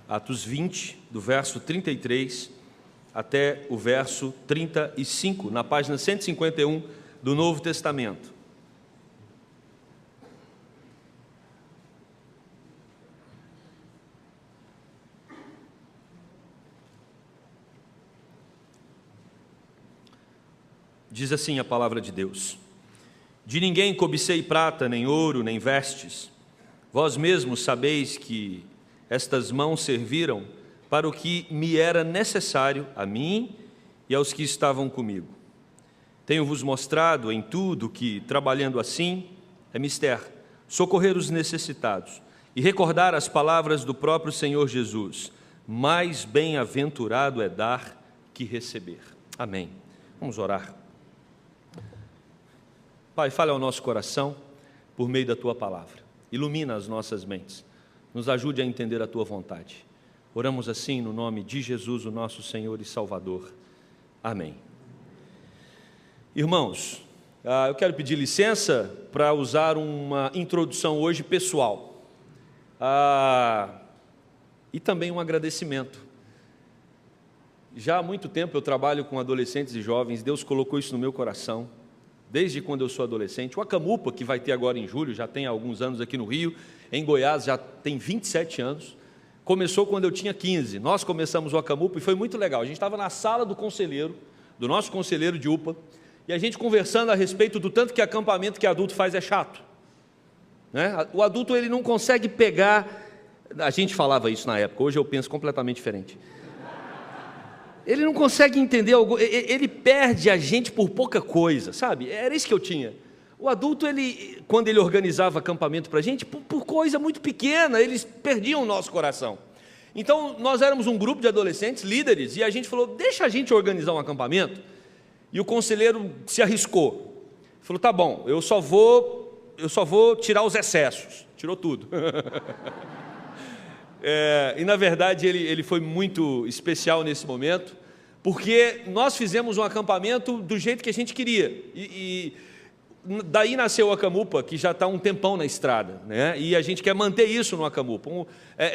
Atos 20, do verso 33 até o verso 35, na página 151 do Novo Testamento. Diz assim a palavra de Deus: de ninguém cobicei prata, nem ouro, nem vestes. Vós mesmos sabeis que estas mãos serviram para o que me era necessário, a mim e aos que estavam comigo. Tenho-vos mostrado em tudo que, trabalhando assim, é mister socorrer os necessitados e recordar as palavras do próprio Senhor Jesus: mais bem-aventurado é dar que receber. Amém. Vamos orar. Pai, fale ao nosso coração por meio da Tua palavra. Ilumina as nossas mentes. Nos ajude a entender a Tua vontade. Oramos assim no nome de Jesus, o nosso Senhor e Salvador. Amém. Irmãos, eu quero pedir licença para usar uma introdução hoje pessoal. E também um agradecimento. Já há muito tempo eu trabalho com adolescentes e jovens. Deus colocou isso no meu coração. Desde quando eu sou adolescente. O Acamupa, que vai ter agora em julho, já tem há alguns anos aqui no Rio. Em Goiás já tem 27 anos. Começou quando eu tinha 15. Nós começamos o Acamupa e foi muito legal. A gente estava na sala do conselheiro, do nosso conselheiro de UPA, e a gente conversando a respeito do tanto que acampamento que adulto faz é chato. Né? O adulto ele não consegue pegar... A gente falava isso na época, hoje eu penso completamente diferente. Ele não consegue entender algo, ele perde a gente por pouca coisa, sabe? Era isso que eu tinha. O adulto, quando ele organizava acampamento para a gente, por coisa muito pequena, eles perdiam o nosso coração. Então, nós éramos um grupo de adolescentes, líderes, e a gente falou, deixa a gente organizar um acampamento. E o conselheiro se arriscou. Falou, tá bom, eu só vou tirar os excessos. Tirou tudo. E na verdade ele foi muito especial nesse momento, porque nós fizemos um acampamento do jeito que a gente queria, e daí nasceu o Acamupa, que já está um tempão na estrada, né? E a gente quer manter isso no Acamupa,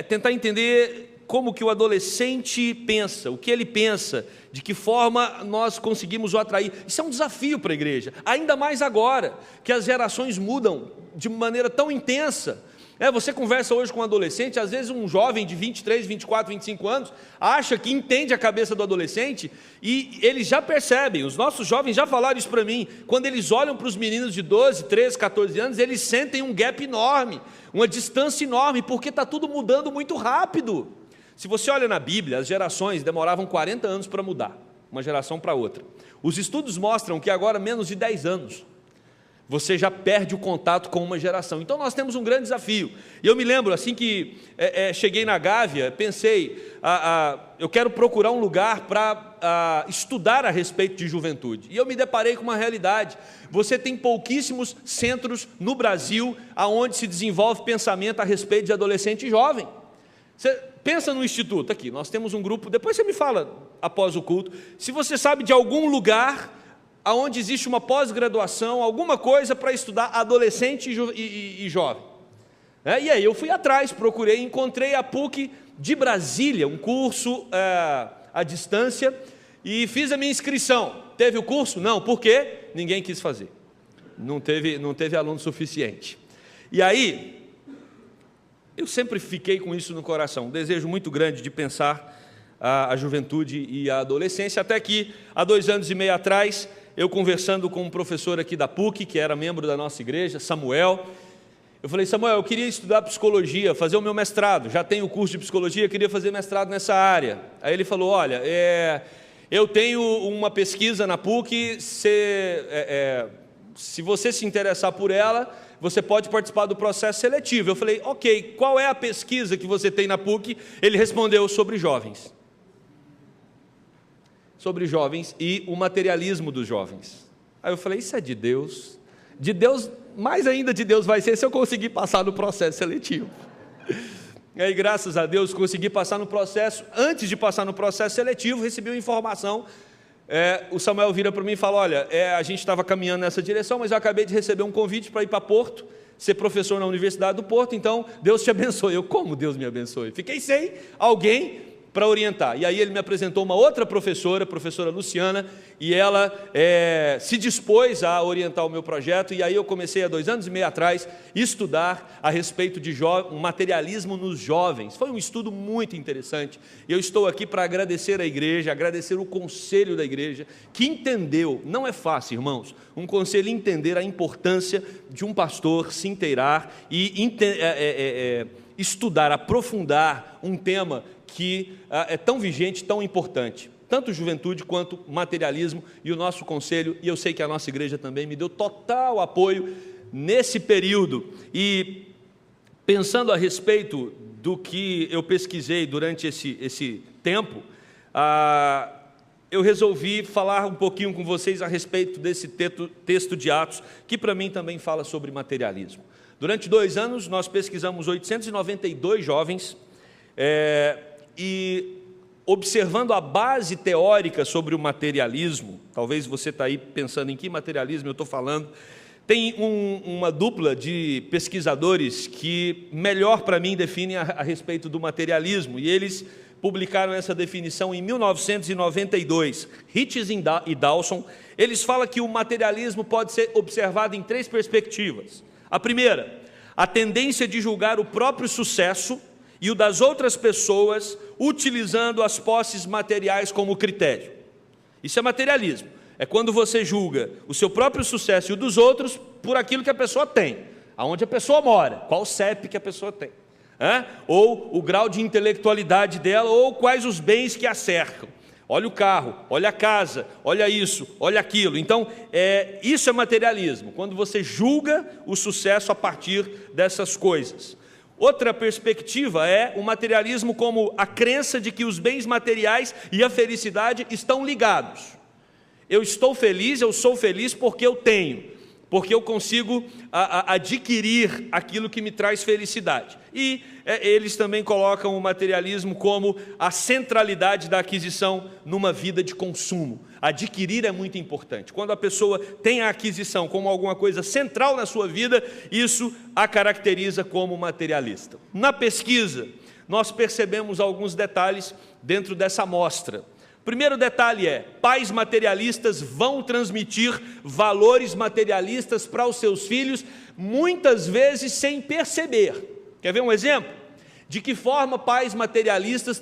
tentar entender como que o adolescente pensa, o que ele pensa, de que forma nós conseguimos o atrair. Isso é um desafio para a igreja, ainda mais agora, que as gerações mudam de maneira tão intensa. Você conversa hoje com um adolescente, às vezes um jovem de 23, 24, 25 anos, acha que entende a cabeça do adolescente, e eles já percebem, os nossos jovens já falaram isso para mim, quando eles olham para os meninos de 12, 13, 14 anos, eles sentem um gap enorme, uma distância enorme, porque está tudo mudando muito rápido. Se você olha na Bíblia, as gerações demoravam 40 anos para mudar, uma geração para outra. Os estudos mostram que agora menos de 10 anos, você já perde o contato com uma geração. Então nós temos um grande desafio. E eu me lembro, assim que cheguei na Gávea, pensei, eu quero procurar um lugar para estudar a respeito de juventude. E eu me deparei com uma realidade. Você tem pouquíssimos centros no Brasil onde se desenvolve pensamento a respeito de adolescente e jovem. Você pensa no instituto, aqui, nós temos um grupo, depois você me fala após o culto, se você sabe de algum lugar onde existe uma pós-graduação, alguma coisa para estudar adolescente e jovem. E aí eu fui atrás, procurei, encontrei a PUC de Brasília, um curso à distância, e fiz a minha inscrição. Teve o curso? Não. Por quê? Ninguém quis fazer. Não teve aluno suficiente. E aí, eu sempre fiquei com isso no coração, um desejo muito grande de pensar a juventude e a adolescência, até que, há 2 anos e meio atrás, eu conversando com um professor aqui da PUC, que era membro da nossa igreja, Samuel, eu falei, Samuel, eu queria estudar psicologia, fazer o meu mestrado, já tenho o curso de psicologia, queria fazer mestrado nessa área. Aí ele falou, olha, eu tenho uma pesquisa na PUC, se você se interessar por ela, você pode participar do processo seletivo. Eu falei, ok, qual é a pesquisa que você tem na PUC? Ele respondeu, sobre jovens. Sobre jovens e o materialismo dos jovens. Aí eu falei, isso é de Deus, mais ainda de Deus vai ser se eu conseguir passar no processo seletivo. E aí, graças a Deus, consegui passar no processo. Antes de passar no processo seletivo, recebi uma informação, o Samuel vira para mim e fala, olha, a gente estava caminhando nessa direção, mas eu acabei de receber um convite para ir para Porto, ser professor na Universidade do Porto, então Deus te abençoe. Eu, como Deus me abençoe? Fiquei sem alguém para orientar. E aí ele me apresentou uma outra professora, a professora Luciana, e ela se dispôs a orientar o meu projeto, e aí eu comecei há 2 anos e meio atrás estudar a respeito de materialismo nos jovens. Foi um estudo muito interessante. Eu estou aqui para agradecer a igreja, agradecer o conselho da igreja, que entendeu, não é fácil, irmãos, um conselho entender a importância de um pastor se inteirar e estudar, aprofundar um tema que é tão vigente, tão importante, tanto juventude quanto materialismo, e o nosso conselho, e eu sei que a nossa igreja também me deu total apoio nesse período. E pensando a respeito do que eu pesquisei durante esse tempo, eu resolvi falar um pouquinho com vocês a respeito desse texto de Atos, que para mim também fala sobre materialismo. Durante 2 anos nós pesquisamos 892 jovens, e observando a base teórica sobre o materialismo, talvez você está aí pensando em que materialismo eu estou falando, tem uma dupla de pesquisadores que melhor para mim definem a respeito do materialismo, e eles publicaram essa definição em 1992, Hitchens e Dawson. Eles falam que o materialismo pode ser observado em 3 perspectivas. A primeira, a tendência de julgar o próprio sucesso e o das outras pessoas, utilizando as posses materiais como critério. Isso é materialismo. É quando você julga o seu próprio sucesso e o dos outros por aquilo que a pessoa tem, aonde a pessoa mora, qual CEP que a pessoa tem, ou o grau de intelectualidade dela, ou quais os bens que a cercam. Olha o carro, olha a casa, olha isso, olha aquilo. Então, isso é materialismo, quando você julga o sucesso a partir dessas coisas. Outra perspectiva é o materialismo como a crença de que os bens materiais e a felicidade estão ligados. Eu estou feliz, eu sou feliz porque eu tenho, porque eu consigo adquirir aquilo que me traz felicidade. E eles também colocam o materialismo como a centralidade da aquisição numa vida de consumo. Adquirir é muito importante. Quando a pessoa tem a aquisição como alguma coisa central na sua vida, isso a caracteriza como materialista. Na pesquisa, nós percebemos alguns detalhes dentro dessa amostra. O primeiro detalhe é: pais materialistas vão transmitir valores materialistas para os seus filhos, muitas vezes sem perceber. Quer ver um exemplo? De que forma pais materialistas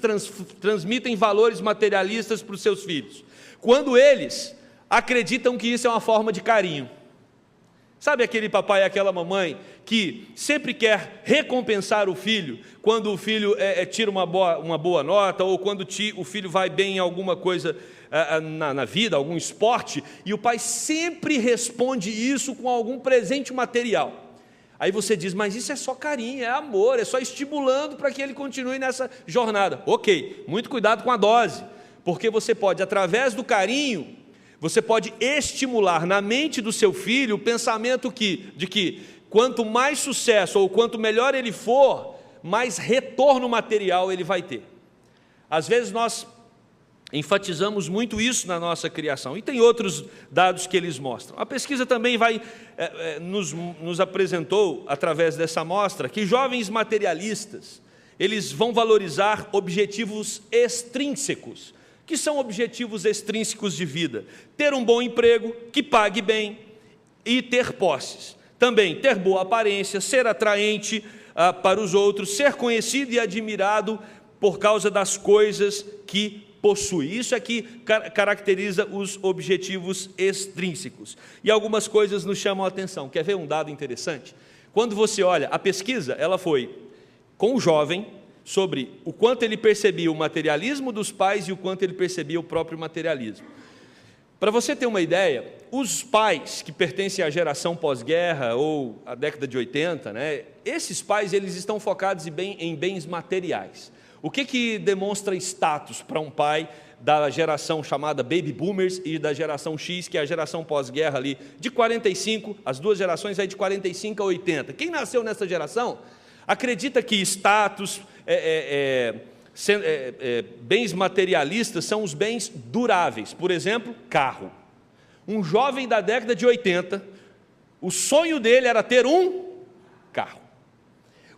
transmitem valores materialistas para os seus filhos? Quando eles acreditam que isso é uma forma de carinho. Sabe aquele papai e aquela mamãe que sempre quer recompensar o filho, quando o filho tira uma boa nota, ou quando o filho vai bem em alguma coisa na vida, algum esporte, e o pai sempre responde isso com algum presente material. Aí você diz, mas isso é só carinho, é amor, é só estimulando para que ele continue nessa jornada. Ok, muito cuidado com a dose, porque você pode, através do carinho, você pode estimular na mente do seu filho o pensamento de que quanto mais sucesso ou quanto melhor ele for, mais retorno material ele vai ter. Às vezes nós enfatizamos muito isso na nossa criação, e tem outros dados que eles mostram. A pesquisa também nos apresentou, através dessa amostra, que jovens materialistas, eles vão valorizar objetivos extrínsecos. Que são objetivos extrínsecos de vida? Ter um bom emprego, que pague bem, e ter posses. Também ter boa aparência, ser atraente para os outros, ser conhecido e admirado por causa das coisas que possui. Isso é que caracteriza os objetivos extrínsecos. E algumas coisas nos chamam a atenção. Quer ver um dado interessante? Quando você olha, a pesquisa, ela foi com o jovem, sobre o quanto ele percebia o materialismo dos pais e o quanto ele percebia o próprio materialismo. Para você ter uma ideia, os pais que pertencem à geração pós-guerra ou à década de 80, esses pais eles estão focados em bens materiais. O que demonstra status para um pai da geração chamada Baby Boomers e da geração X, que é a geração pós-guerra ali, de 45, as duas gerações aí de 45 a 80. Quem nasceu nessa geração acredita que status, bens materialistas são os bens duráveis. Por exemplo, carro. Um jovem da década de 80, o sonho dele era ter um carro.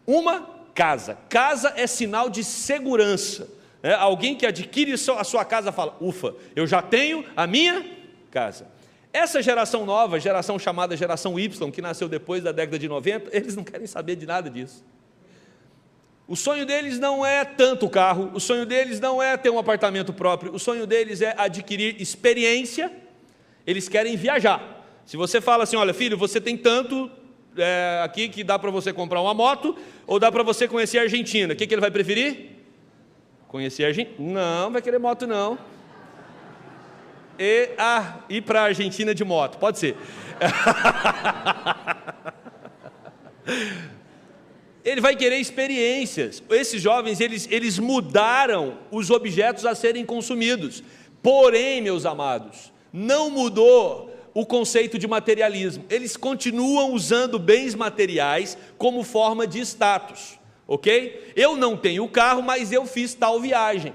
Uma casa. Casa é sinal de segurança. Alguém que adquire a sua casa fala, ufa, eu já tenho a minha casa. Essa geração nova, geração chamada geração Y, que nasceu depois da década de 90, eles não querem saber de nada disso. O sonho deles não é tanto o carro, o sonho deles não é ter um apartamento próprio, o sonho deles é adquirir experiência, eles querem viajar. Se você fala assim, olha filho, você tem tanto aqui que dá para você comprar uma moto, ou dá para você conhecer a Argentina, o que ele vai preferir? Conhecer a Argentina? Não, vai querer moto não. Ir para a Argentina de moto, pode ser. Ele vai querer experiências. Esses jovens, eles mudaram os objetos a serem consumidos. Porém, meus amados, não mudou o conceito de materialismo. Eles continuam usando bens materiais como forma de status, ok? Eu não tenho carro, mas eu fiz tal viagem.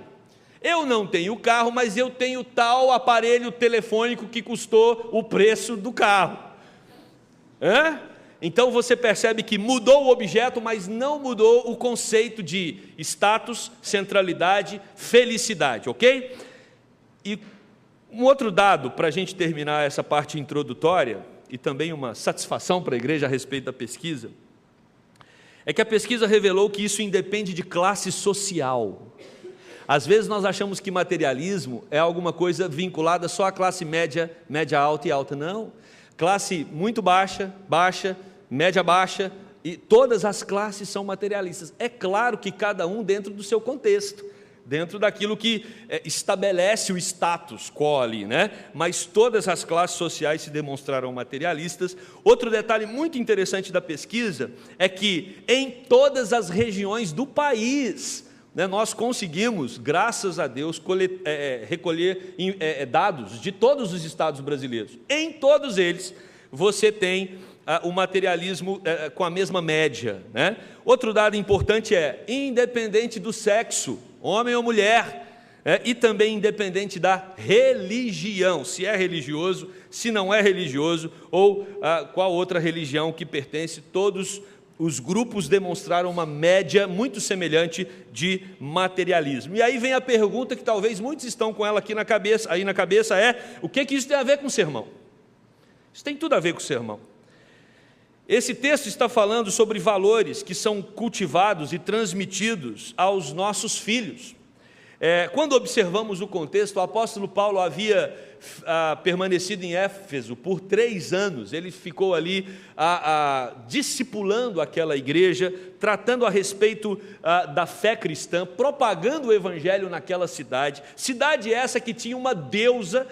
Eu não tenho carro, mas eu tenho tal aparelho telefônico que custou o preço do carro. Então você percebe que mudou o objeto, mas não mudou o conceito de status, centralidade, felicidade, ok? E um outro dado, para a gente terminar essa parte introdutória, e também uma satisfação para a igreja a respeito da pesquisa, é que a pesquisa revelou que isso independe de classe social. Às vezes nós achamos que materialismo é alguma coisa vinculada só à classe média, média alta e alta. Não, classe muito baixa, baixa, média baixa, e todas as classes são materialistas. É claro que cada um dentro do seu contexto, dentro daquilo que estabelece o status quo ali, né? Mas todas as classes sociais se demonstraram materialistas. Outro detalhe muito interessante da pesquisa é que em todas as regiões do país, nós conseguimos, graças a Deus, recolher dados de todos os estados brasileiros. Em todos eles, você tem o materialismo com a mesma média, né? Outro dado importante é, independente do sexo, homem ou mulher, e também independente da religião, se é religioso, se não é religioso, ou qual outra religião que pertence, todos os grupos demonstraram uma média muito semelhante de materialismo. E aí vem a pergunta que talvez muitos estão com ela aqui na cabeça, o que isso tem a ver com o sermão? Isso tem tudo a ver com o sermão. Esse texto está falando sobre valores que são cultivados e transmitidos aos nossos filhos. Quando observamos o contexto, o apóstolo Paulo havia permanecido em Éfeso por 3 anos, ele ficou ali discipulando aquela igreja, tratando a respeito da fé cristã, propagando o evangelho naquela cidade essa que tinha uma deusa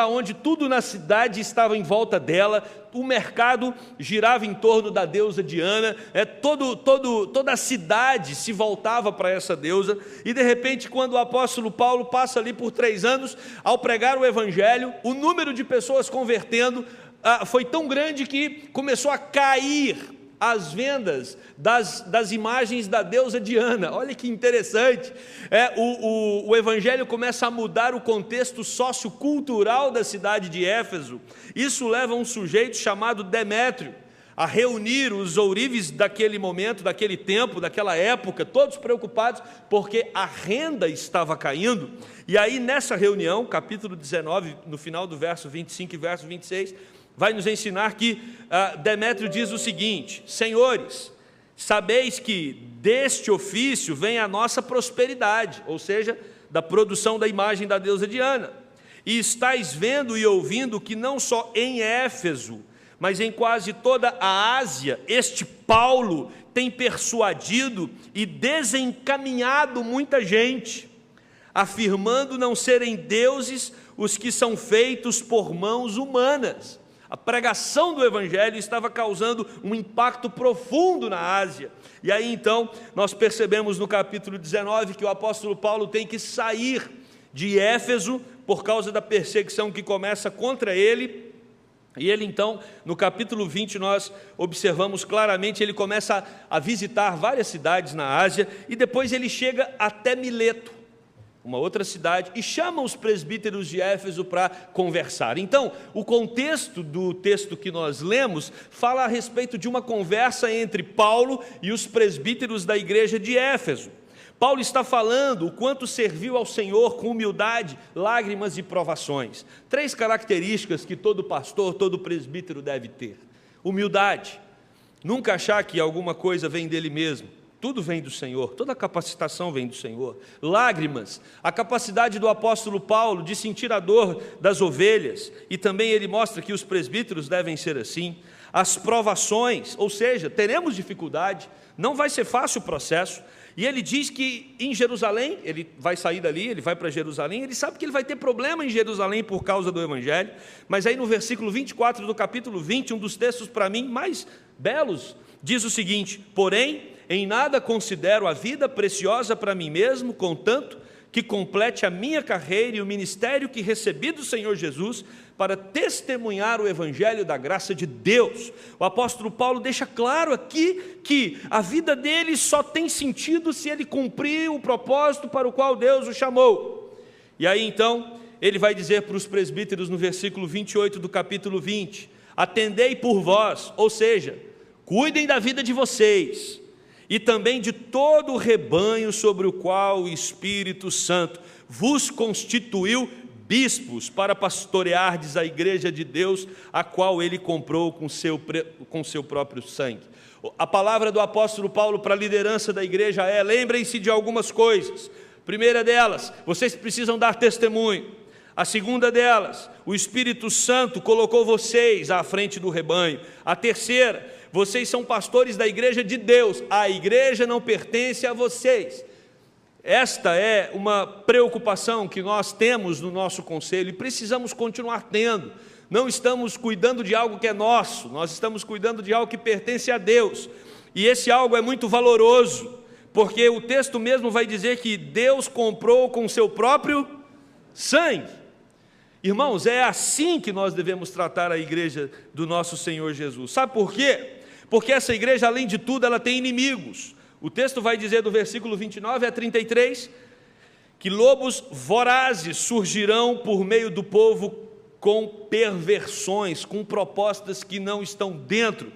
onde tudo na cidade estava em volta dela, o mercado girava em torno da deusa Diana, toda a cidade se voltava para essa deusa, e de repente quando o apóstolo Paulo passa ali por 3 anos, ao pregar o evangelho, o número de pessoas convertendo foi tão grande que começou a cair as vendas das imagens da deusa Diana. Olha que interessante, o evangelho começa a mudar o contexto sociocultural da cidade de Éfeso. Isso leva um sujeito chamado Demétrio a reunir os ourives daquele momento, daquele tempo, daquela época, todos preocupados, porque a renda estava caindo. E aí nessa reunião, capítulo 19, no final do verso 25 e verso 26, vai nos ensinar que Demétrio diz o seguinte: senhores, sabeis que deste ofício vem a nossa prosperidade, ou seja, da produção da imagem da deusa Diana, e estáis vendo e ouvindo que não só em Éfeso, mas em quase toda a Ásia, este Paulo tem persuadido e desencaminhado muita gente, afirmando não serem deuses os que são feitos por mãos humanas. A pregação do evangelho estava causando um impacto profundo na Ásia. E aí então nós percebemos no capítulo 19 que o apóstolo Paulo tem que sair de Éfeso por causa da perseguição que começa contra ele. E ele então, no capítulo 20, nós observamos claramente, ele começa a visitar várias cidades na Ásia, e depois ele chega até Mileto, uma outra cidade, e chama os presbíteros de Éfeso para conversar. Então, o contexto do texto que nós lemos fala a respeito de uma conversa entre Paulo e os presbíteros da igreja de Éfeso. Paulo está falando o quanto serviu ao Senhor com humildade, lágrimas e provações. 3 características que todo pastor, todo presbítero deve ter. Humildade, nunca achar que alguma coisa vem dele mesmo. Tudo vem do Senhor, toda a capacitação vem do Senhor. Lágrimas, a capacidade do apóstolo Paulo de sentir a dor das ovelhas, e também ele mostra que os presbíteros devem ser assim. As provações, ou seja, teremos dificuldade, não vai ser fácil o processo. E ele diz que em Jerusalém, ele vai sair dali, ele vai para Jerusalém, ele sabe que ele vai ter problema em Jerusalém por causa do Evangelho, mas aí no versículo 24 do capítulo 20, um dos textos para mim mais belos, diz o seguinte: porém, em nada considero a vida preciosa para mim mesmo, contanto que complete a minha carreira e o ministério que recebi do Senhor Jesus, para testemunhar o Evangelho da graça de Deus. O apóstolo Paulo deixa claro aqui que a vida dele só tem sentido se ele cumprir o propósito para o qual Deus o chamou. E aí então, ele vai dizer para os presbíteros no versículo 28 do capítulo 20, atendei por vós, ou seja, cuidem da vida de vocês, e também de todo o rebanho sobre o qual o Espírito Santo vos constituiu bispos para pastoreardes a igreja de Deus, a qual ele comprou com seu próprio sangue. A palavra do apóstolo Paulo para a liderança da igreja é: lembrem-se de algumas coisas. Primeira delas, vocês precisam dar testemunho. A segunda delas, o Espírito Santo colocou vocês à frente do rebanho. A terceira, vocês são pastores da igreja de Deus, a igreja não pertence a vocês. Esta é uma preocupação que nós temos no nosso conselho e precisamos continuar tendo. Não estamos cuidando de algo que é nosso, nós estamos cuidando de algo que pertence a Deus. E esse algo é muito valoroso, porque o texto mesmo vai dizer que Deus comprou com seu próprio sangue. Irmãos, é assim que nós devemos tratar a igreja do nosso Senhor Jesus. Sabe por quê? Porque essa igreja, além de tudo, ela tem inimigos. O texto vai dizer do versículo 29 a 33, que lobos vorazes surgirão por meio do povo com perversões, com propostas que não estão dentro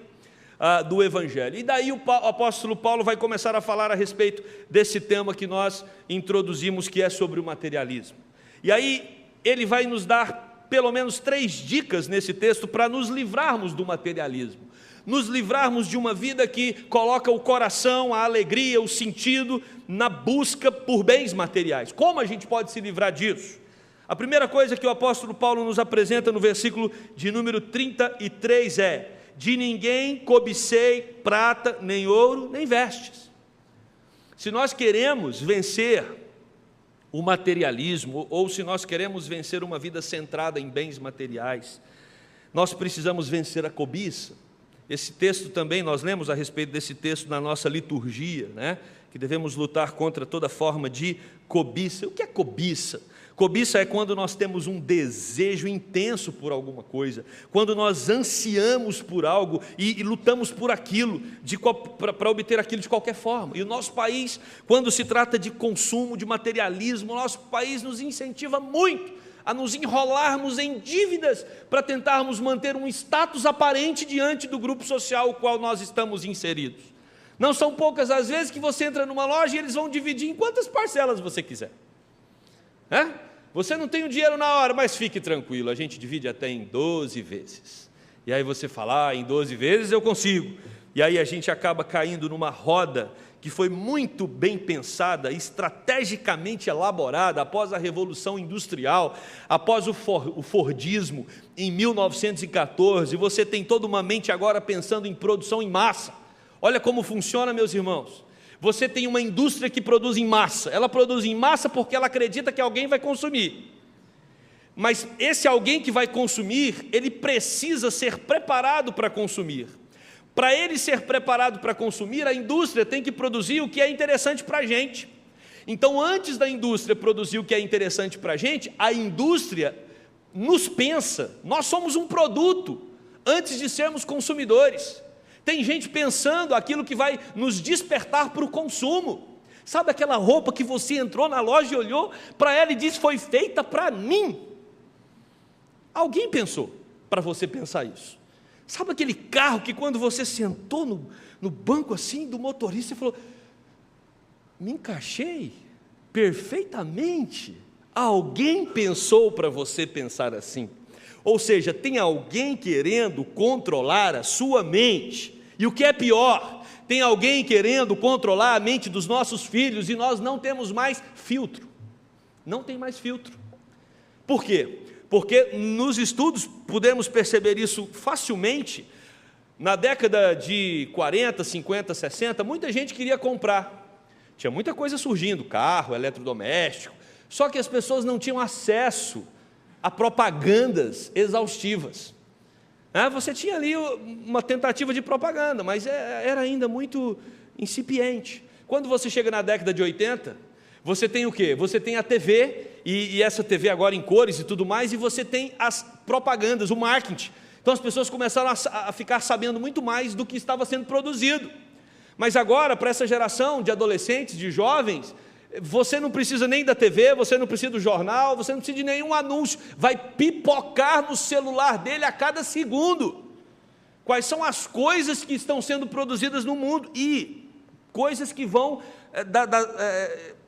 do Evangelho. E daí o apóstolo Paulo vai começar a falar a respeito desse tema que nós introduzimos, que é sobre o materialismo. E aí ele vai nos dar pelo menos 3 dicas nesse texto para nos livrarmos do materialismo, nos livrarmos de uma vida que coloca o coração, a alegria, o sentido na busca por bens materiais. Como a gente pode se livrar disso? A primeira coisa que o apóstolo Paulo nos apresenta no versículo de número 33 é: de ninguém cobicei prata, nem ouro, nem vestes. Se nós queremos vencer o materialismo, ou se nós queremos vencer uma vida centrada em bens materiais, nós precisamos vencer a cobiça. Esse texto também, nós lemos a respeito desse texto na nossa liturgia, né? Que devemos lutar contra toda forma de cobiça. O que é cobiça? Cobiça é quando nós temos um desejo intenso por alguma coisa, quando nós ansiamos por algo e lutamos por aquilo, para obter aquilo de qualquer forma. E o nosso país, quando se trata de consumo, de materialismo, o nosso país nos incentiva muito a nos enrolarmos em dívidas para tentarmos manter um status aparente diante do grupo social ao qual nós estamos inseridos. Não são poucas as vezes que você entra numa loja e eles vão dividir em quantas parcelas você quiser. Você não tem o dinheiro na hora, mas fique tranquilo, a gente divide até em 12 vezes. E aí você fala, em 12 vezes eu consigo. E aí a gente acaba caindo numa roda que foi muito bem pensada, estrategicamente elaborada após a Revolução Industrial, após o Fordismo em 1914. Você tem toda uma mente agora pensando em produção em massa. Olha como funciona, meus irmãos. Você tem uma indústria que produz em massa. Ela produz em massa porque ela acredita que alguém vai consumir. Mas esse alguém que vai consumir, ele precisa ser preparado para consumir. Para ele ser preparado para consumir, a indústria tem que produzir o que é interessante para a gente. Então, antes da indústria produzir o que é interessante para a gente, a indústria nos pensa. Nós somos um produto antes de sermos consumidores. Tem gente pensando aquilo que vai nos despertar para o consumo. Sabe aquela roupa que você entrou na loja e olhou para ela e disse: foi feita para mim? Alguém pensou para você pensar isso? Sabe aquele carro que quando você sentou no banco assim do motorista, você falou: me encaixei perfeitamente? Alguém pensou para você pensar assim? Ou seja, tem alguém querendo controlar a sua mente. E o que é pior, tem alguém querendo controlar a mente dos nossos filhos, e nós não temos mais filtro. Não tem mais filtro. Por quê? Porque nos estudos podemos perceber isso facilmente. Na década de 40, 50, 60, muita gente queria comprar. Tinha muita coisa surgindo, carro, eletrodoméstico. Só que as pessoas não tinham acesso a propagandas exaustivas. Você tinha ali uma tentativa de propaganda, mas era ainda muito incipiente. Quando você chega na década de 80, você tem o quê? Você tem a TV, e essa TV agora em cores e tudo mais, e você tem as propagandas, o marketing. Então as pessoas começaram a ficar sabendo muito mais do que estava sendo produzido. Mas agora, para essa geração de adolescentes, de jovens, você não precisa nem da TV, você não precisa do jornal, você não precisa de nenhum anúncio, vai pipocar no celular dele a cada segundo quais são as coisas que estão sendo produzidas no mundo, e coisas que vão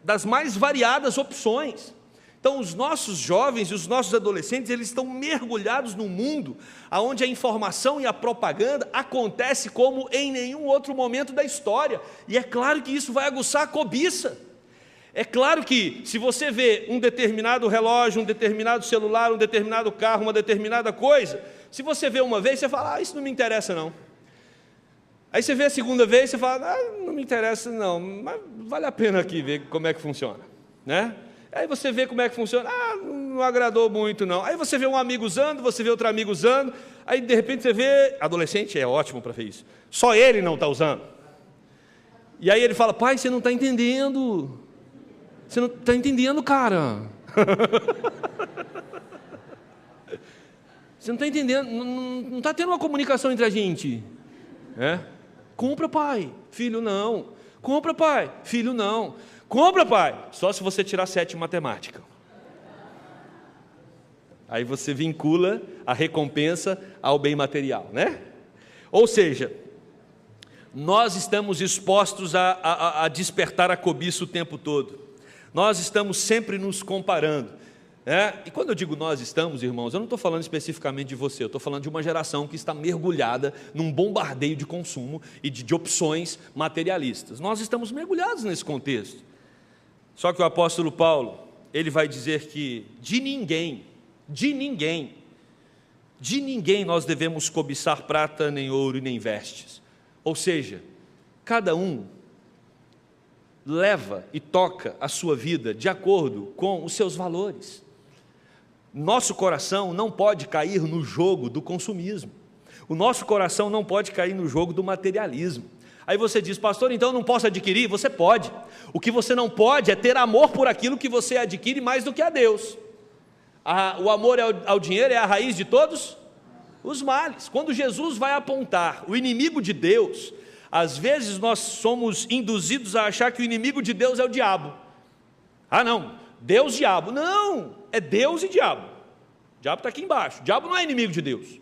das mais variadas opções. Então os nossos jovens e os nossos adolescentes, eles estão mergulhados num mundo onde a informação e a propaganda acontece como em nenhum outro momento da história, e é claro que isso vai aguçar a cobiça. É claro que se você vê um determinado relógio, um determinado celular, um determinado carro, uma determinada coisa, se você vê uma vez, você fala: isso não me interessa não. Aí você vê a segunda vez, você fala: não me interessa não, mas vale a pena aqui ver como é que funciona, né? Aí você vê como é que funciona: não agradou muito não. Aí você vê um amigo usando, você vê outro amigo usando, aí de repente você vê, adolescente é ótimo para ver isso, só ele não está usando. E aí ele fala: pai, você não está entendendo. Você não está entendendo, cara. Você não está entendendo, não está tendo uma comunicação entre a gente. Compra, pai. Filho, não. Compra, pai. Filho, não. Compra, pai. Só se você tirar 7 em matemática. Aí você vincula a recompensa ao bem material, né? Ou seja, nós estamos expostos a despertar a cobiça o tempo todo. Nós estamos sempre nos comparando. E quando eu digo nós estamos, irmãos, eu não estou falando especificamente de você, eu estou falando de uma geração que está mergulhada num bombardeio de consumo e de opções materialistas. Nós estamos mergulhados nesse contexto. Só que o apóstolo Paulo, ele vai dizer que de ninguém nós devemos cobiçar prata, nem ouro e nem vestes. Ou seja, cada um leva e toca a sua vida de acordo com os seus valores. Nosso coração não pode cair no jogo do consumismo. O nosso coração não pode cair no jogo do materialismo. Aí você diz: pastor, então eu não posso adquirir? Você pode. O que você não pode é ter amor por aquilo que você adquire mais do que a Deus. O amor ao dinheiro é a raiz de todos os males. Quando Jesus vai apontar o inimigo de Deus, às vezes nós somos induzidos a achar que o inimigo de Deus é o diabo. Não, Deus, diabo. Não, é Deus e diabo. O diabo está aqui embaixo. O diabo não é inimigo de Deus.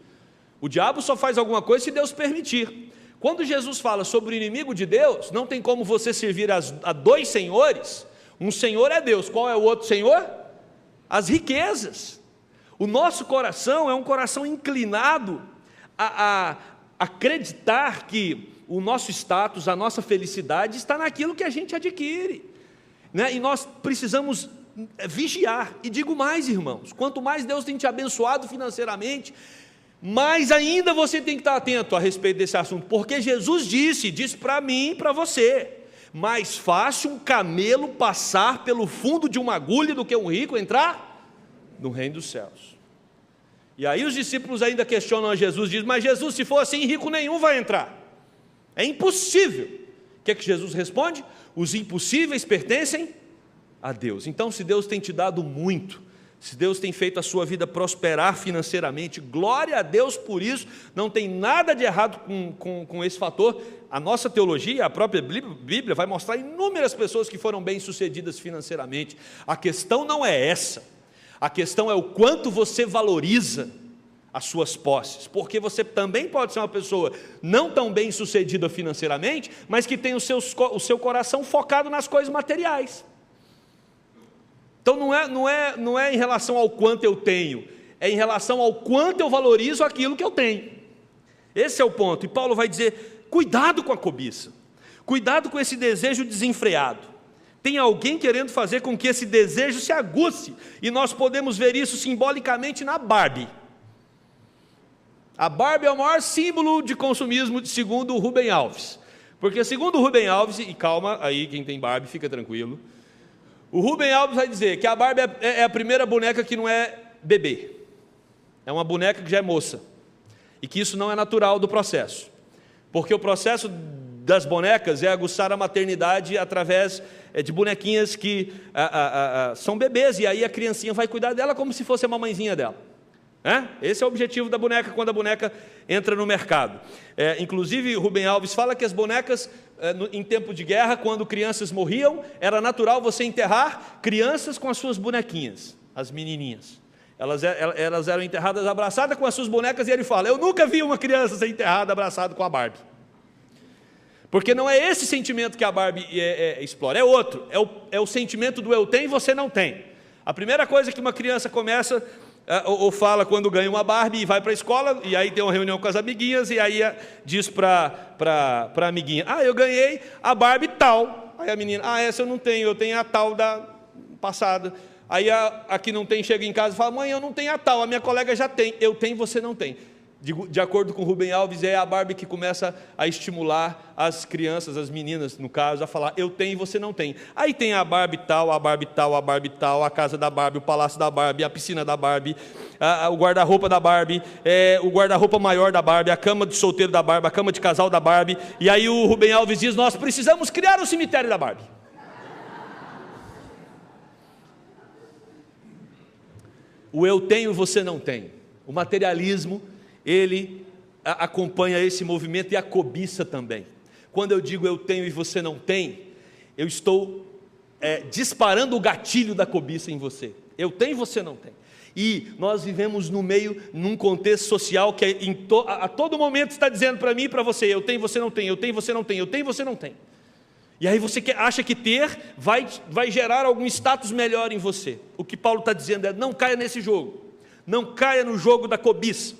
O diabo só faz alguma coisa se Deus permitir. Quando Jesus fala sobre o inimigo de Deus, não tem como você servir a 2 senhores. Um senhor é Deus. Qual é o outro senhor? As riquezas. O nosso coração é um coração inclinado a acreditar que o nosso status, a nossa felicidade está naquilo que a gente adquire, né? E nós precisamos vigiar. E digo mais, irmãos, quanto mais Deus tem te abençoado financeiramente, mais ainda você tem que estar atento a respeito desse assunto, porque Jesus disse para mim e para você: mais fácil um camelo passar pelo fundo de uma agulha do que um rico entrar no reino dos céus. E aí os discípulos ainda questionam a Jesus, dizem: mas Jesus, se for assim, rico nenhum vai entrar. É impossível. O que é que Jesus responde? Os impossíveis pertencem a Deus. Então, se Deus tem te dado muito, Se Deus tem feito a sua vida prosperar financeiramente, glória a Deus por isso, não tem nada de errado com esse fator. A nossa teologia, a própria Bíblia vai mostrar inúmeras pessoas que foram bem-sucedidas financeiramente. A questão não é essa, a questão é o quanto você valoriza as suas posses, porque você também pode ser uma pessoa não tão bem-sucedida financeiramente, mas que tem o seu coração focado nas coisas materiais. Então não é em relação ao quanto eu tenho, é em relação ao quanto eu valorizo aquilo que eu tenho. Esse é o ponto. E Paulo vai dizer: cuidado com a cobiça, cuidado com esse desejo desenfreado. Tem alguém querendo fazer com que esse desejo se aguce, e nós podemos ver isso simbolicamente na Barbie. A Barbie é o maior símbolo de consumismo, segundo o Rubem Alves, porque segundo o Rubem Alves, e calma aí quem tem Barbie, fica tranquilo, o Rubem Alves vai dizer que a Barbie é a primeira boneca que não é bebê, é uma boneca que já é moça, e que isso não é natural do processo, porque o processo das bonecas é aguçar a maternidade através de bonequinhas que são bebês, e aí a criancinha vai cuidar dela como se fosse a mamãezinha dela. Esse é o objetivo da boneca quando a boneca entra no mercado. Inclusive Rubem Alves fala que as bonecas em tempo de guerra, quando crianças morriam, era natural você enterrar crianças com as suas bonequinhas, as menininhas. Elas eram enterradas abraçadas com as suas bonecas, e ele fala: eu nunca vi uma criança ser enterrada abraçada com a Barbie. Porque não é esse sentimento que a Barbie explora, é outro, é o sentimento do eu tenho e você não tem. A primeira coisa que uma criança começa ou fala quando ganha uma Barbie e vai para a escola, e aí tem uma reunião com as amiguinhas, e aí diz para a amiguinha: eu ganhei a Barbie tal. Aí a menina: essa eu não tenho, eu tenho a tal da passada. Aí a que não tem chega em casa e fala: mãe, eu não tenho a tal, a minha colega já tem. Eu tenho, você não tem. De acordo com Rubem Alves, é a Barbie que começa a estimular as crianças, as meninas no caso, a falar: eu tenho e você não tem. Aí tem a Barbie tal, a Barbie tal, a Barbie tal, a casa da Barbie, o palácio da Barbie, a piscina da Barbie, o guarda-roupa da Barbie, o guarda-roupa maior da Barbie, a cama de solteiro da Barbie, a cama de casal da Barbie. E aí o Rubem Alves diz: nós precisamos criar um cemitério da Barbie. O eu tenho, você não tem. O materialismo, ele acompanha esse movimento, e a cobiça também. Quando eu digo eu tenho e você não tem, eu estou disparando o gatilho da cobiça em você. Eu tenho e você não tem. E nós vivemos no meio, num contexto social que a todo momento está dizendo para mim e para você: eu tenho e você não tem, eu tenho e você não tem, eu tenho e você não tem. E aí você acha que ter vai gerar algum status melhor em você. O que Paulo está dizendo é: não caia nesse jogo, não caia no jogo da cobiça.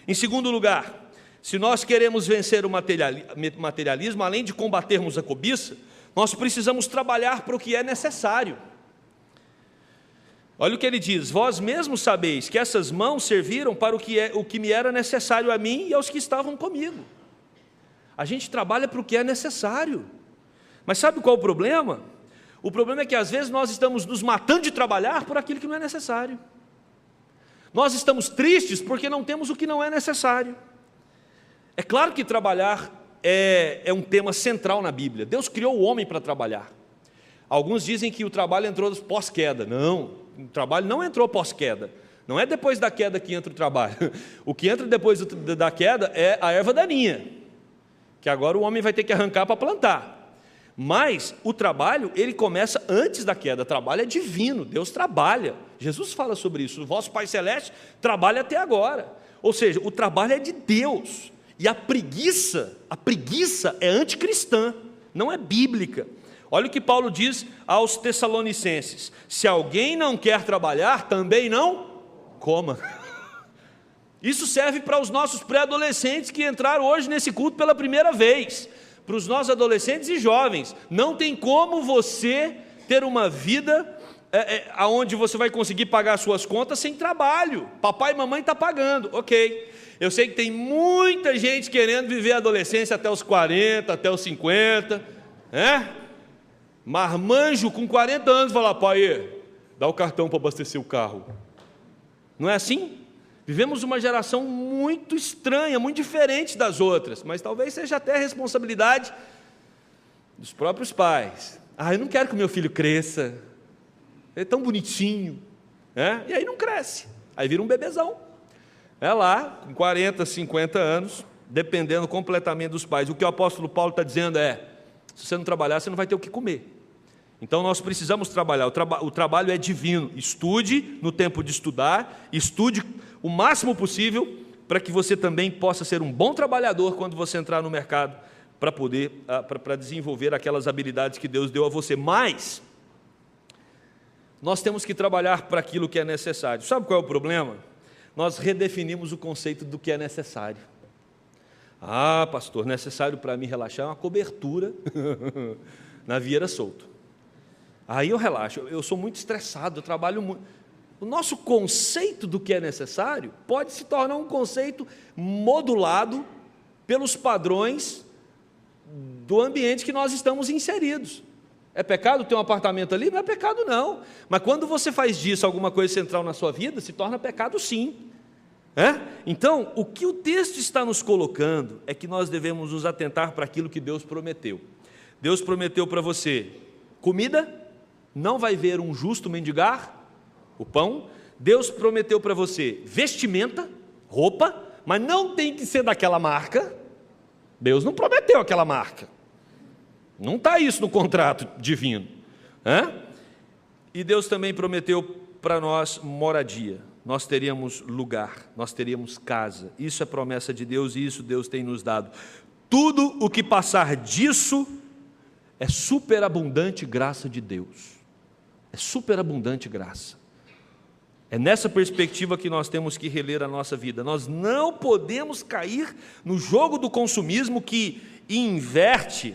Em segundo lugar, se nós queremos vencer o materialismo, além de combatermos a cobiça, nós precisamos trabalhar para o que é necessário. Olha o que ele diz: vós mesmos sabeis que essas mãos serviram para o que me era necessário a mim e aos que estavam comigo. A gente trabalha para o que é necessário. Mas sabe qual é o problema? O problema é que às vezes nós estamos nos matando de trabalhar por aquilo que não é necessário. Nós estamos tristes porque não temos o que não é necessário. É claro que trabalhar é um tema central na Bíblia. Deus criou o homem para trabalhar. Alguns dizem que o trabalho entrou pós-queda. Não, o trabalho não entrou pós-queda. Não é depois da queda que entra o trabalho. O que entra depois da queda é a erva daninha, que agora o homem vai ter que arrancar para plantar. Mas o trabalho, ele começa antes da queda. O trabalho é divino, Deus trabalha. Jesus fala sobre isso: o vosso Pai Celeste trabalha até agora. Ou seja, o trabalho é de Deus. E a preguiça é anticristã, não é bíblica. Olha o que Paulo diz aos Tessalonicenses: se alguém não quer trabalhar, também não coma. Isso serve para os nossos pré-adolescentes que entraram hoje nesse culto pela primeira vez. Para os nossos adolescentes e jovens, não tem como você ter uma vida onde você vai conseguir pagar as suas contas sem trabalho. Papai e mamãe estão pagando, ok. Eu sei que tem muita gente querendo viver a adolescência até os 40, até os 50, marmanjo com 40 anos fala: pai, dá o cartão para abastecer o carro. Não é assim? Vivemos uma geração muito estranha, muito diferente das outras, mas talvez seja até a responsabilidade dos próprios pais. Eu não quero que o meu filho cresça, ele é tão bonitinho, E aí não cresce, aí vira um bebezão. Lá, com 40, 50 anos, dependendo completamente dos pais. O que o apóstolo Paulo está dizendo se você não trabalhar, você não vai ter o que comer. Então nós precisamos trabalhar, o trabalho é divino. Estude no tempo de estudar, estude o máximo possível, para que você também possa ser um bom trabalhador quando você entrar no mercado, para poder, para desenvolver aquelas habilidades que Deus deu a você. Mas nós temos que trabalhar para aquilo que é necessário. Sabe qual é o problema? Nós redefinimos o conceito do que é necessário. Pastor, necessário para mim relaxar é uma cobertura na Vieira Solto. Aí eu relaxo, eu sou muito estressado, eu trabalho muito. O nosso conceito do que é necessário pode se tornar um conceito modulado pelos padrões do ambiente que nós estamos inseridos. É pecado ter um apartamento ali? Não é pecado não, mas quando você faz disso alguma coisa central na sua vida, se torna pecado sim. Então, o que o texto está nos colocando é que nós devemos nos atentar para aquilo que Deus prometeu. Deus prometeu para você comida, não vai ver um justo mendigar o pão. Deus prometeu para você vestimenta, roupa, mas não tem que ser daquela marca. Deus não prometeu aquela marca, não está isso no contrato divino. E Deus também prometeu para nós moradia. Nós teríamos lugar, nós teríamos casa. Isso é promessa de Deus e isso Deus tem nos dado. Tudo o que passar disso é superabundante graça de Deus. É superabundante graça. É nessa perspectiva que nós temos que reler a nossa vida. Nós não podemos cair no jogo do consumismo que inverte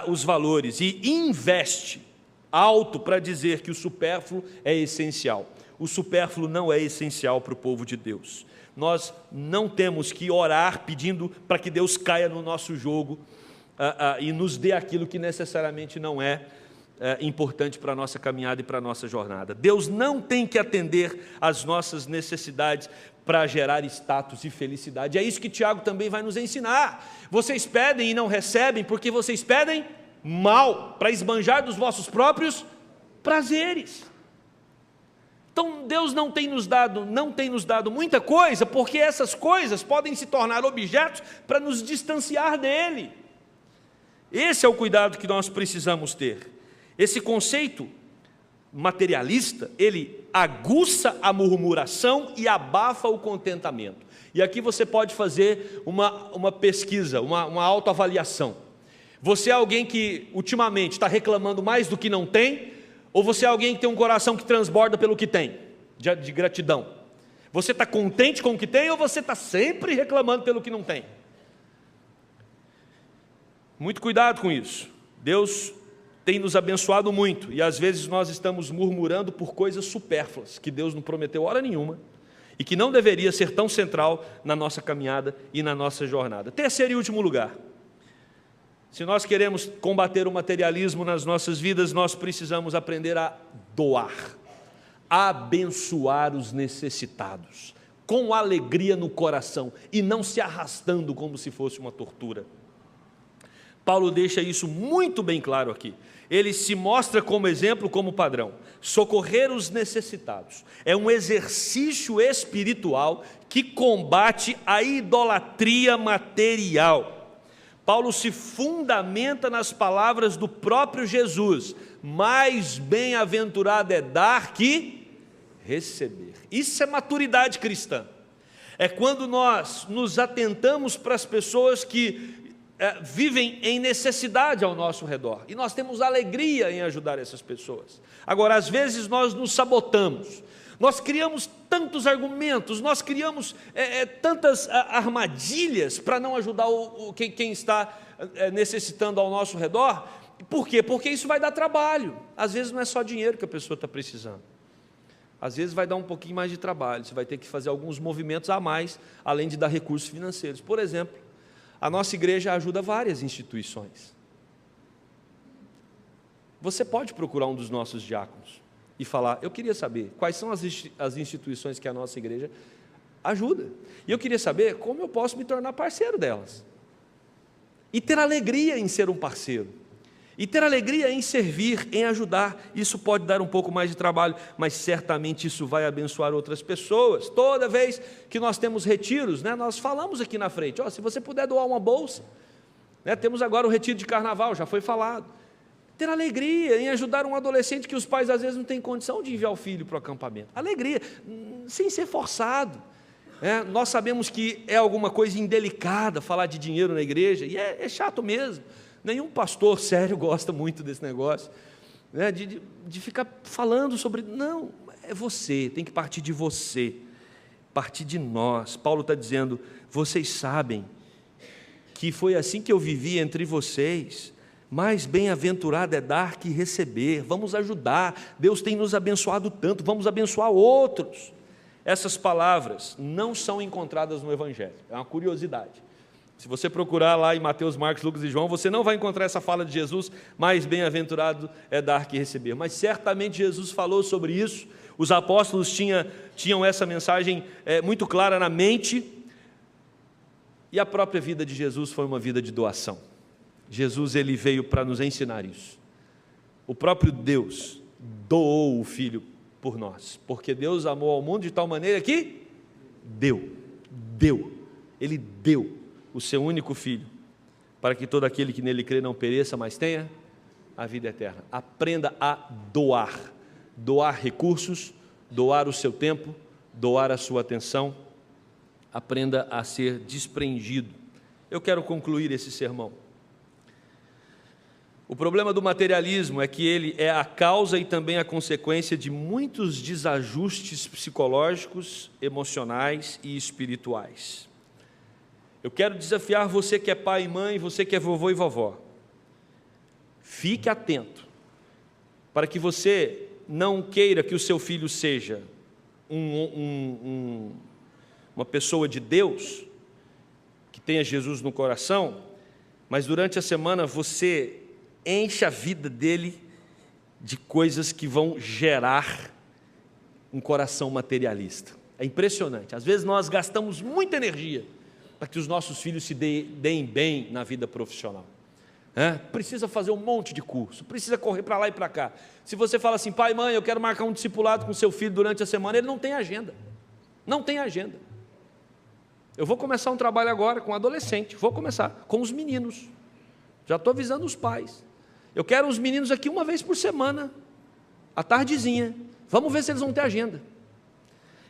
os valores e investe alto para dizer que o supérfluo é essencial. O supérfluo não é essencial para o povo de Deus. Nós não temos que orar pedindo para que Deus caia no nosso jogo e nos dê aquilo que necessariamente não é importante para a nossa caminhada e para a nossa jornada. Deus não tem que atender às nossas necessidades para gerar status e felicidade. É isso que Tiago também vai nos ensinar. Vocês pedem e não recebem porque vocês pedem mal, para esbanjar dos vossos próprios prazeres. Então Deus não tem nos dado muita coisa, porque essas coisas podem se tornar objetos para nos distanciar dele. Esse é o cuidado que nós precisamos ter. Esse conceito materialista, ele aguça a murmuração e abafa o contentamento. E aqui você pode fazer uma pesquisa, uma autoavaliação. Você é alguém que ultimamente está reclamando mais do que não tem, ou você é alguém que tem um coração que transborda pelo que tem, de gratidão? Você está contente com o que tem, ou você está sempre reclamando pelo que não tem? Muito cuidado com isso. Deus tem nos abençoado muito, e às vezes nós estamos murmurando por coisas supérfluas, que Deus não prometeu hora nenhuma, e que não deveria ser tão central na nossa caminhada e na nossa jornada. Terceiro e último lugar, se nós queremos combater o materialismo nas nossas vidas, nós precisamos aprender a doar, a abençoar os necessitados, com alegria no coração, e não se arrastando como se fosse uma tortura. Paulo deixa isso muito bem claro aqui. Ele se mostra como exemplo, como padrão. Socorrer os necessitados é um exercício espiritual que combate a idolatria material. Paulo se fundamenta nas palavras do próprio Jesus: mais bem-aventurado é dar que receber. Isso é maturidade cristã. É quando nós nos atentamos para as pessoas que vivem em necessidade ao nosso redor, e nós temos alegria em ajudar essas pessoas. Agora, às vezes nós nos sabotamos, nós criamos tantos argumentos, nós criamos tantas armadilhas para não ajudar quem está necessitando ao nosso redor. Por quê? Porque isso vai dar trabalho. Às vezes não é só dinheiro que a pessoa está precisando, às vezes vai dar um pouquinho mais de trabalho, você vai ter que fazer alguns movimentos a mais, além de dar recursos financeiros. Por exemplo, a nossa igreja ajuda várias instituições. Você pode procurar um dos nossos diáconos e falar: eu queria saber quais são as instituições que a nossa igreja ajuda, e eu queria saber como eu posso me tornar parceiro delas, e ter alegria em ser um parceiro. E ter alegria em servir, em ajudar. Isso pode dar um pouco mais de trabalho, mas certamente isso vai abençoar outras pessoas. Toda vez que nós temos retiros, né, nós falamos aqui na frente, se você puder doar uma bolsa, né, temos agora o retiro de carnaval, já foi falado. Ter alegria em ajudar um adolescente que os pais às vezes não têm condição de enviar o filho para o acampamento. Alegria, sem ser forçado. Nós sabemos que é alguma coisa indelicada falar de dinheiro na igreja, e é chato mesmo. Nenhum pastor sério gosta muito desse negócio, né, de ficar falando sobre... Não, é você, tem que partir de você, partir de nós. Paulo está dizendo, vocês sabem que foi assim que eu vivi entre vocês, mais bem-aventurado é dar que receber. Vamos ajudar, Deus tem nos abençoado tanto, vamos abençoar outros. Essas palavras não são encontradas no Evangelho, é uma curiosidade. Se você procurar lá em Mateus, Marcos, Lucas e João, você não vai encontrar essa fala de Jesus, mais bem-aventurado é dar que receber. Mas certamente Jesus falou sobre isso, os apóstolos tinham essa mensagem muito clara na mente, e a própria vida de Jesus foi uma vida de doação. Jesus, ele veio para nos ensinar isso. O próprio Deus doou o Filho por nós, porque Deus amou ao mundo de tal maneira que Ele deu o seu único Filho, para que todo aquele que nele crê não pereça, mas tenha a vida eterna. Aprenda a doar recursos, doar o seu tempo, doar a sua atenção, aprenda a ser desprendido. Eu quero concluir esse sermão. O problema do materialismo é que ele é a causa e também a consequência de muitos desajustes psicológicos, emocionais e espirituais. Eu quero desafiar você que é pai e mãe, você que é vovô e vovó. Fique atento, para que você não queira que o seu filho seja uma pessoa de Deus, que tenha Jesus no coração, mas durante a semana você enche a vida dele de coisas que vão gerar um coração materialista. É impressionante, às vezes nós gastamos muita energia para que os nossos filhos se deem bem na vida profissional. Precisa fazer um monte de curso, precisa correr para lá e para cá. Se você fala assim, pai, mãe, eu quero marcar um discipulado com seu filho durante a semana, ele não tem agenda. Não tem agenda. Eu vou começar um trabalho agora com adolescente, vou começar com os meninos. Já estou avisando os pais. Eu quero os meninos aqui uma vez por semana, à tardezinha. Vamos ver se eles vão ter agenda.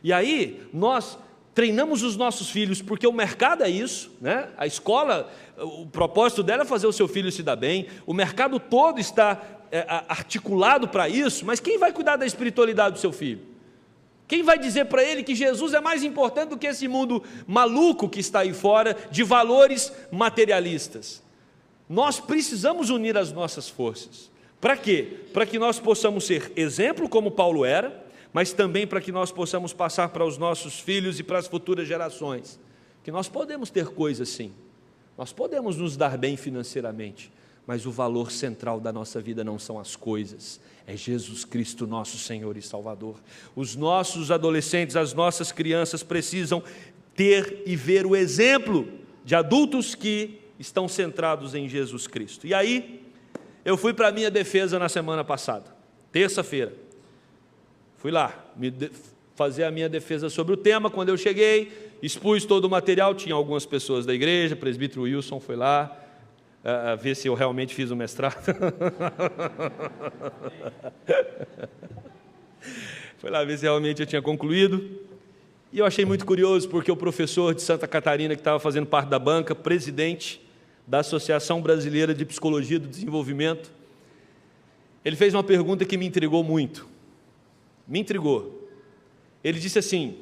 E aí, nós treinamos os nossos filhos, porque o mercado é isso, né? A escola, o propósito dela é fazer o seu filho se dar bem, o mercado todo está articulado para isso, mas quem vai cuidar da espiritualidade do seu filho? Quem vai dizer para ele que Jesus é mais importante do que esse mundo maluco que está aí fora, de valores materialistas? Nós precisamos unir as nossas forças. Para quê? Para que nós possamos ser exemplo como Paulo era, mas também para que nós possamos passar para os nossos filhos e para as futuras gerações, que nós podemos ter coisas sim, nós podemos nos dar bem financeiramente, mas o valor central da nossa vida não são as coisas, é Jesus Cristo, nosso Senhor e Salvador. Os nossos adolescentes, as nossas crianças precisam ter e ver o exemplo de adultos que estão centrados em Jesus Cristo. E aí, eu fui para a minha defesa na semana passada, terça-feira. Fui lá fazer a minha defesa sobre o tema. Quando eu cheguei, expus todo o material, tinha algumas pessoas da igreja, o presbítero Wilson foi lá, ver se eu realmente fiz o mestrado. Foi lá ver se realmente eu tinha concluído. E eu achei muito curioso, porque o professor de Santa Catarina, que estava fazendo parte da banca, presidente da Associação Brasileira de Psicologia do Desenvolvimento, ele fez uma pergunta que me intrigou muito. Me intrigou. Ele disse assim: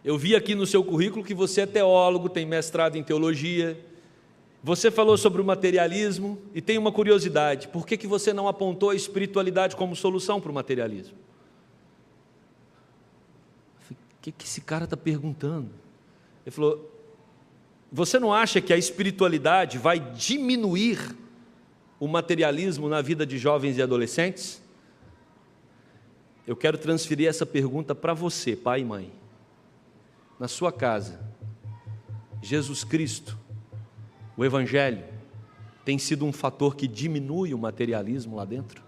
eu vi aqui no seu currículo que você é teólogo, tem mestrado em teologia, você falou sobre o materialismo e tem uma curiosidade, por que você não apontou a espiritualidade como solução para o materialismo? Eu falei, o que esse cara está perguntando? Ele falou, você não acha que a espiritualidade vai diminuir o materialismo na vida de jovens e adolescentes? Eu quero transferir essa pergunta para você, pai e mãe. Na sua casa, Jesus Cristo, o Evangelho, tem sido um fator que diminui o materialismo lá dentro?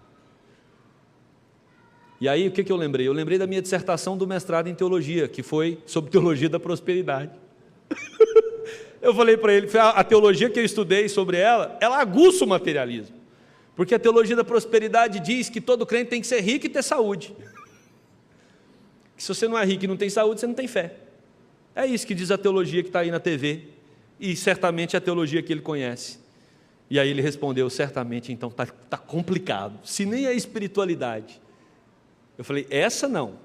E aí, o que eu lembrei? Eu lembrei da minha dissertação do mestrado em teologia, que foi sobre teologia da prosperidade. Eu falei para ele, a teologia que eu estudei sobre ela aguça o materialismo. Porque a teologia da prosperidade diz que todo crente tem que ser rico e ter saúde. Que se você não é rico e não tem saúde, você não tem fé. É isso que diz a teologia que está aí na TV, e certamente a teologia que ele conhece. E aí ele respondeu, certamente, então está complicado, se nem a espiritualidade. Eu falei, essa não,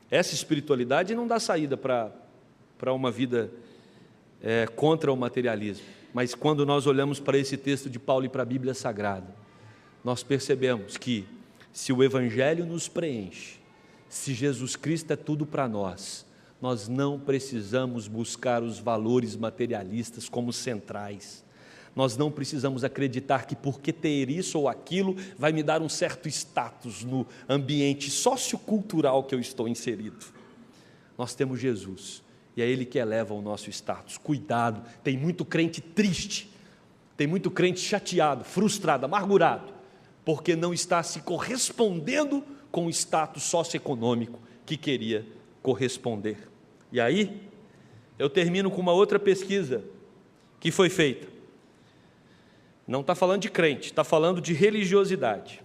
essa espiritualidade não dá saída para uma vida contra o materialismo. Mas quando nós olhamos para esse texto de Paulo e para a Bíblia Sagrada, nós percebemos que se o Evangelho nos preenche, se Jesus Cristo é tudo para nós não precisamos buscar os valores materialistas como centrais. Nós não precisamos acreditar que porque ter isso ou aquilo vai me dar um certo status no ambiente sociocultural que eu estou inserido. Nós temos Jesus, e é Ele que eleva o nosso status. Cuidado, tem muito crente triste, tem muito crente chateado, frustrado, amargurado, porque não está se correspondendo com o status socioeconômico que queria corresponder. E aí, eu termino com uma outra pesquisa que foi feita. Não está falando de crente, está falando de religiosidade,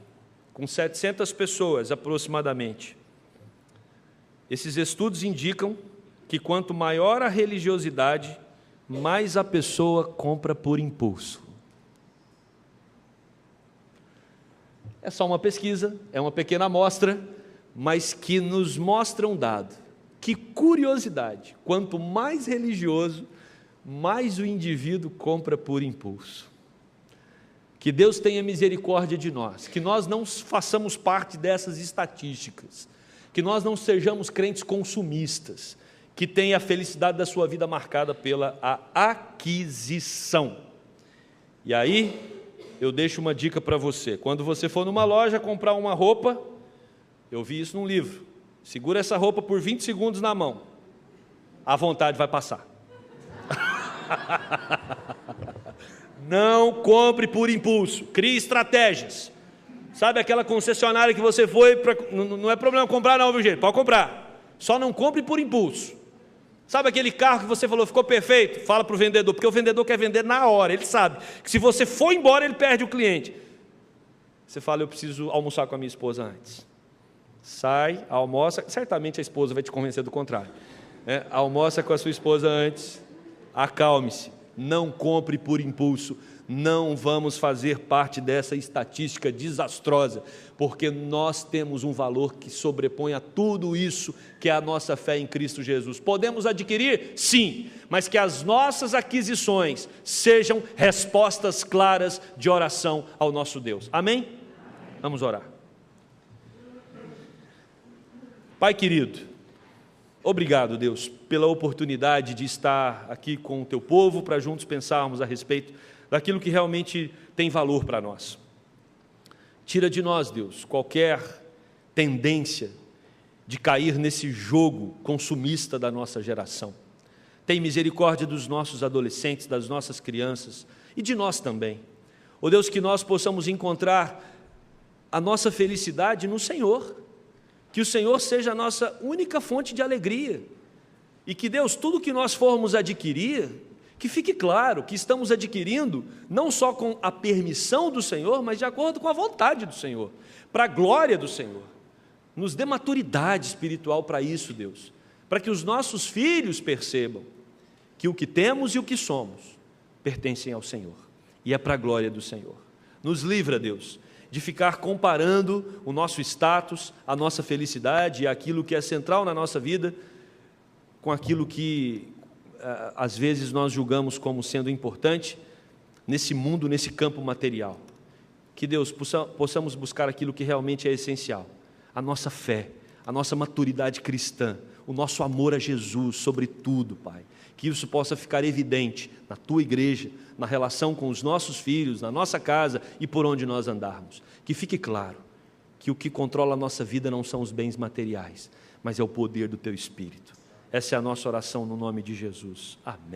com 700 pessoas aproximadamente. Esses estudos indicam que quanto maior a religiosidade, mais a pessoa compra por impulso. É só uma pesquisa, é uma pequena amostra, mas que nos mostra um dado. Que curiosidade, quanto mais religioso, mais o indivíduo compra por impulso. Que Deus tenha misericórdia de nós, que nós não façamos parte dessas estatísticas, que nós não sejamos crentes consumistas, que tenha a felicidade da sua vida marcada pela aquisição. E aí, eu deixo uma dica para você, quando você for numa loja comprar uma roupa, eu vi isso num livro, segura essa roupa por 20 segundos na mão, a vontade vai passar. Não compre por impulso, crie estratégias. Sabe aquela concessionária que você foi, não é problema comprar não, viu gente? Pode comprar, só não compre por impulso. Sabe aquele carro que você falou, ficou perfeito? Fala para o vendedor, porque o vendedor quer vender na hora, ele sabe que se você for embora, ele perde o cliente. Você fala, eu preciso almoçar com a minha esposa antes. Sai, almoça, certamente a esposa vai te convencer do contrário. Almoça com a sua esposa antes, acalme-se, não compre por impulso, não vamos fazer parte dessa estatística desastrosa, porque nós temos um valor que sobrepõe a tudo isso, que é a nossa fé em Cristo Jesus. Podemos adquirir? Sim, mas que as nossas aquisições sejam respostas claras de oração ao nosso Deus. Amém? Vamos orar. Pai querido, obrigado, Deus, pela oportunidade de estar aqui com o Teu povo, para juntos pensarmos a respeito daquilo que realmente tem valor para nós. Tira de nós, Deus, qualquer tendência de cair nesse jogo consumista da nossa geração. Tem misericórdia dos nossos adolescentes, das nossas crianças e de nós também. Ó Deus, que nós possamos encontrar a nossa felicidade no Senhor, que o Senhor seja a nossa única fonte de alegria, e que Deus, tudo que nós formos adquirir, que fique claro que estamos adquirindo não só com a permissão do Senhor, mas de acordo com a vontade do Senhor, para a glória do Senhor. Nos dê maturidade espiritual para isso, Deus, para que os nossos filhos percebam que o que temos e o que somos pertencem ao Senhor, e é para a glória do Senhor. Nos livra, Deus, de ficar comparando o nosso status, a nossa felicidade e aquilo que é central na nossa vida com aquilo que às vezes nós julgamos como sendo importante nesse mundo, nesse campo material. Que Deus, possamos buscar aquilo que realmente é essencial, a nossa fé, a nossa maturidade cristã, o nosso amor a Jesus sobre tudo, Pai. Que isso possa ficar evidente na Tua igreja, na relação com os nossos filhos, na nossa casa e por onde nós andarmos. Que fique claro que o que controla a nossa vida não são os bens materiais, mas é o poder do Teu Espírito. Essa é a nossa oração no nome de Jesus. Amém.